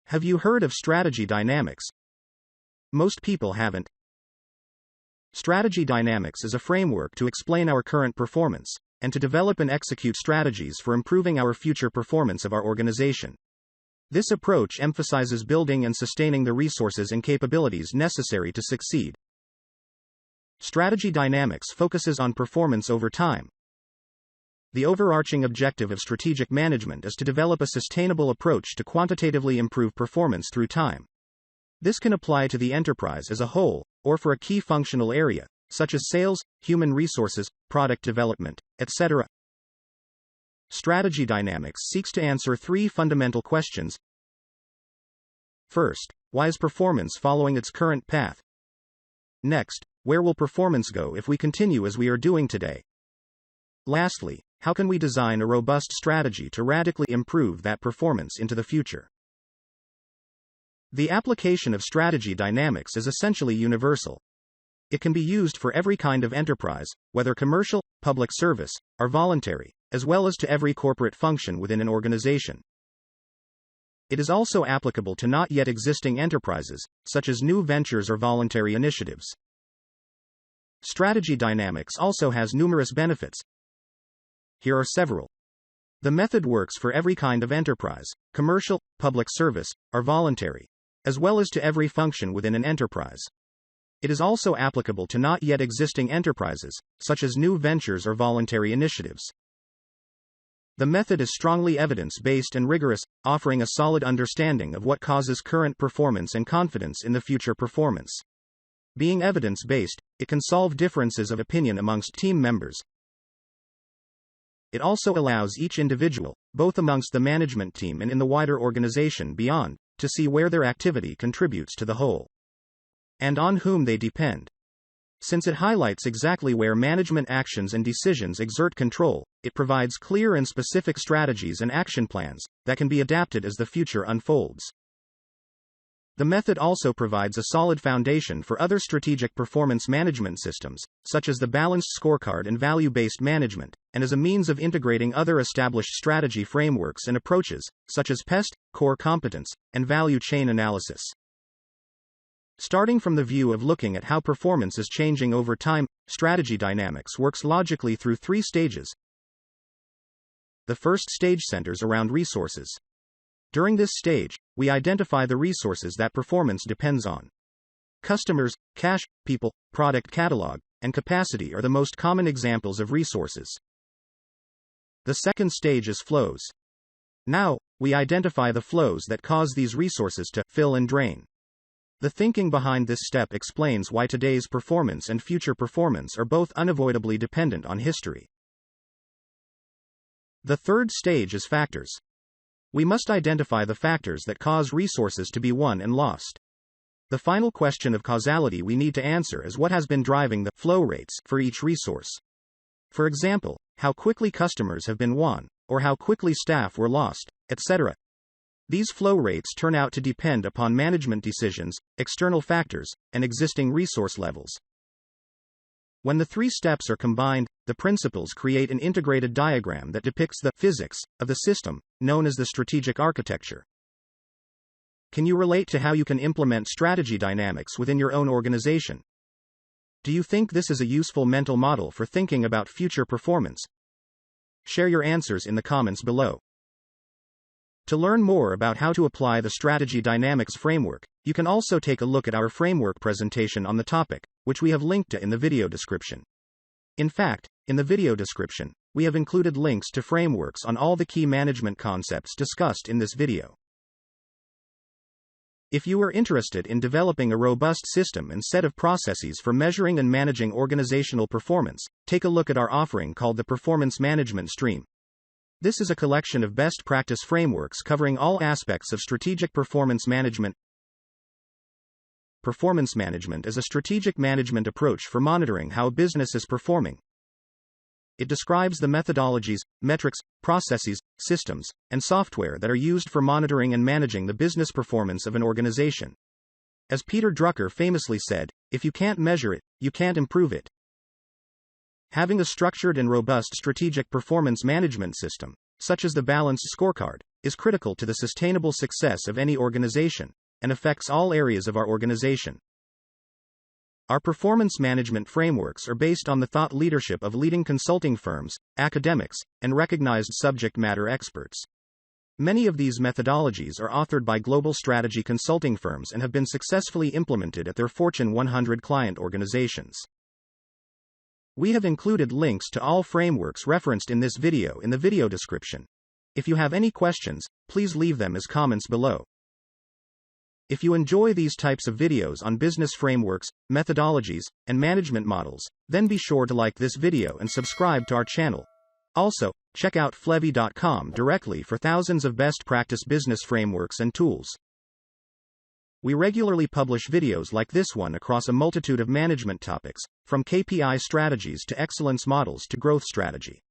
Have you heard of strategy dynamics? Most people haven't. Strategy dynamics is a framework to explain our current performance, and to develop and execute strategies for improving our future performance of our organization. This approach emphasizes building and sustaining the resources and capabilities necessary to succeed. Strategy dynamics focuses on performance over time. The overarching objective of strategic management is to develop a sustainable approach to quantitatively improve performance through time. This can apply to the enterprise as a whole, or for a key functional area, such as sales, human resources, product development, etc. Strategy dynamics seeks to answer three fundamental questions. First, why is performance following its current path? Next, where will performance go if we continue as we are doing today? Lastly, how can we design a robust strategy to radically improve that performance into the future? The application of strategy dynamics is essentially universal. It can be used for every kind of enterprise, whether commercial, public service, or voluntary, as well as to every corporate function within an organization. It is also applicable to not yet existing enterprises, such as new ventures or voluntary initiatives. Strategy dynamics also has numerous benefits. Here are several. The method works for every kind of enterprise, commercial, public service, or voluntary, as well as to every function within an enterprise. It is also applicable to not yet existing enterprises, such as new ventures or voluntary initiatives. The method is strongly evidence-based and rigorous, offering a solid understanding of what causes current performance and confidence in the future performance. Being evidence-based, it can solve differences of opinion amongst team members. It also allows each individual, both amongst the management team and in the wider organization beyond, to see where their activity contributes to the whole, and on whom they depend. Since it highlights exactly where management actions and decisions exert control, it provides clear and specific strategies and action plans that can be adapted as the future unfolds. The method also provides a solid foundation for other strategic performance management systems, such as the balanced scorecard and value-based management, and as a means of integrating other established strategy frameworks and approaches, such as PEST, core competence, and value chain analysis. Starting from the view of looking at how performance is changing over time, strategy dynamics works logically through three stages. The first stage centers around resources. During this stage, we identify the resources that performance depends on. Customers, cash, people, product catalog, and capacity are the most common examples of resources. The second stage is flows. Now, we identify the flows that cause these resources to fill and drain. The thinking behind this step explains why today's performance and future performance are both unavoidably dependent on history. The third stage is factors. We must identify the factors that cause resources to be won and lost. The final question of causality we need to answer is what has been driving the flow rates for each resource. For example, how quickly customers have been won, or how quickly staff were lost, etc. These flow rates turn out to depend upon management decisions, external factors, and existing resource levels. When the three steps are combined, the principles create an integrated diagram that depicts the physics of the system, known as the strategic architecture. Can you relate to how you can implement strategy dynamics within your own organization? Do you think this is a useful mental model for thinking about future performance? Share your answers in the comments below. To learn more about how to apply the strategy dynamics framework, you can also take a look at our framework presentation on the topic, which we have linked to in the video description. In fact, in the video description, we have included links to frameworks on all the key management concepts discussed in this video. If you are interested in developing a robust system and set of processes for measuring and managing organizational performance, take a look at our offering called the Performance Management Stream. This is a collection of best practice frameworks covering all aspects of strategic performance management. Performance management is a strategic management approach for monitoring how a business is performing. It describes the methodologies, metrics, processes, systems, and software that are used for monitoring and managing the business performance of an organization. As Peter Drucker famously said, if you can't measure it, you can't improve it. Having a structured and robust strategic performance management system, such as the balanced scorecard, is critical to the sustainable success of any organization, and affects all areas of our organization. Our performance management frameworks are based on the thought leadership of leading consulting firms, academics, and recognized subject matter experts. Many of these methodologies are authored by global strategy consulting firms and have been successfully implemented at their Fortune 100 client organizations. We have included links to all frameworks referenced in this video in the video description. If you have any questions, please leave them as comments below. If you enjoy these types of videos on business frameworks, methodologies, and management models, then be sure to like this video and subscribe to our channel. Also, check out Flevy.com directly for thousands of best practice business frameworks and tools. We regularly publish videos like this one across a multitude of management topics, from KPI strategies to excellence models to growth strategy.